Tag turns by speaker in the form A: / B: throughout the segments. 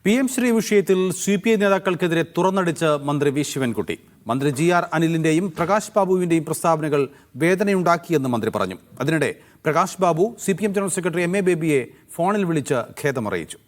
A: PM Shri വിഷയത്തിൽ CPI നേതാക്കൾക്കെതിരെ തുറന്നടിച്ച് മന്ത്രി V Sivankutty. മന്ത്രി GR അനിലിന്റെയും പ്രകാശ് ബാബുവിന്റെയും പ്രസ്താവനകൾ വേദനയുണ്ടാക്കിയെന്ന് മന്ത്രി പറഞ്ഞു. അതിനിടെ Prakash Babu CPM general secretary MA ബേബിയെ ഫോണിൽ വിളിച്ച് ഖേദമറിയിച്ചു.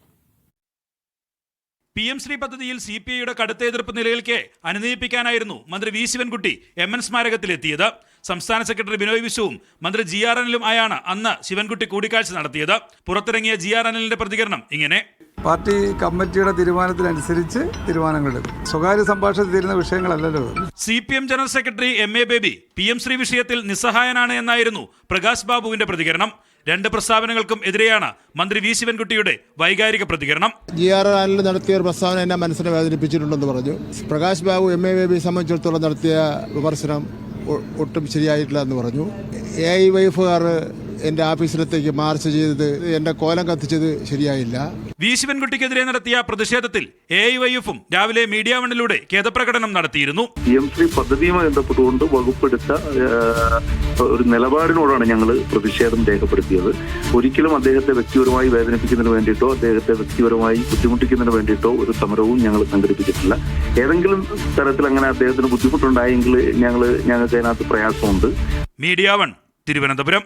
B: PM ശ്രീ പദ്ധതിയിൽ CPIയുടെ കടുത്ത എതിർപ്പ് നിലനിൽക്കെ അനുനയിപ്പിക്കാനായിരുന്നു മന്ത്രി വി ശിവൻകുട്ടി MN സ്മാരകത്തിലെത്തിയത്. സംസ്ഥാന സെക്രട്ടറി ബിനോയ് വിശ്വവും മന്ത്രി GR അനിലും ആയാണ് അന്ന് ശിവൻകുട്ടി കൂടിക്കാഴ്ച നടത്തിയത്. പുറത്തിറങ്ങിയ GR അനിലിന്റെ പ്രതികരണം ഇങ്ങനെ:
C: പാർട്ടി കമ്മിറ്റിയുടെ തീരുമാനത്തിനനുസരിച്ച് തീരുമാനങ്ങളെടുക്കും. സ്വകാര്യ സംഭാഷണത്തിൽ തീരുന്ന വിഷയങ്ങളല്ലല്ലോ.
B: CPM general secretary MA baby PM Shri വിഷയത്തിൽ നിസ്സഹായനാണ് എന്നായിരുന്നു പ്രകാശ് ബാബുവിന്റെ പ്രതികരണം. രണ്ട് പ്രസ്താവനകൾക്കും എതിരെയാണ് മന്ത്രി വി ശിവൻകുട്ടിയുടെ വൈകാരിക പ്രതികരണം.
D: GR അനിൽ നടത്തിയ ഒരു പ്രസ്താവന എന്നെ മനസ്സിനെ വേദനിപ്പിച്ചിട്ടുണ്ടെന്ന് പറഞ്ഞു. പ്രകാശ് ബാബു MA ബേബിയെ സംബന്ധിച്ചിടത്തോളം നടത്തിയ വിമർശനം ഒട്ടും ശരിയായിട്ടില്ല എന്ന് പറഞ്ഞു. AIYF എൻ്റെ ഓഫീസിലത്തേക്ക് മാർച്ച് ചെയ്തത്, എൻ്റെ കോലം കത്തിച്ചത് ശരിയായില്ല.
B: വി ശിവൻകുട്ടിക്കെതിരെ നടത്തിയ പ്രതിഷേധത്തിൽ AIYFും രാവിലെ മീഡിയ വണ്ണിലൂടെ ഖേദപ്രകടനം നടത്തിയിരുന്നു.
E: PM ശ്രീ പദ്ധതിയുമായി ബന്ധപ്പെട്ടുകൊണ്ട് വകുപ്പെടുത്ത ഒരു നിലപാടിനോടാണ് ഞങ്ങൾ പ്രതിഷേധം രേഖപ്പെടുത്തിയത്. ഒരിക്കലും അദ്ദേഹത്തെ വ്യക്തിപരമായി വേദനിപ്പിക്കുന്നതിന് വേണ്ടിയിട്ടോ അദ്ദേഹത്തെ വ്യക്തിപരമായി ബുദ്ധിമുട്ടിക്കുന്നതിന് വേണ്ടിയിട്ടോ ഒരു സമരവും ഞങ്ങൾ സംഘടിപ്പിച്ചിട്ടില്ല. ഏതെങ്കിലും തരത്തിൽ അങ്ങനെ അദ്ദേഹത്തിന് ബുദ്ധിമുട്ടുണ്ടായെങ്കിൽ ഞങ്ങൾക്ക് അതിനകത്ത് പ്രയാസമുണ്ട്.
B: Media one, Thiruvananthapuram.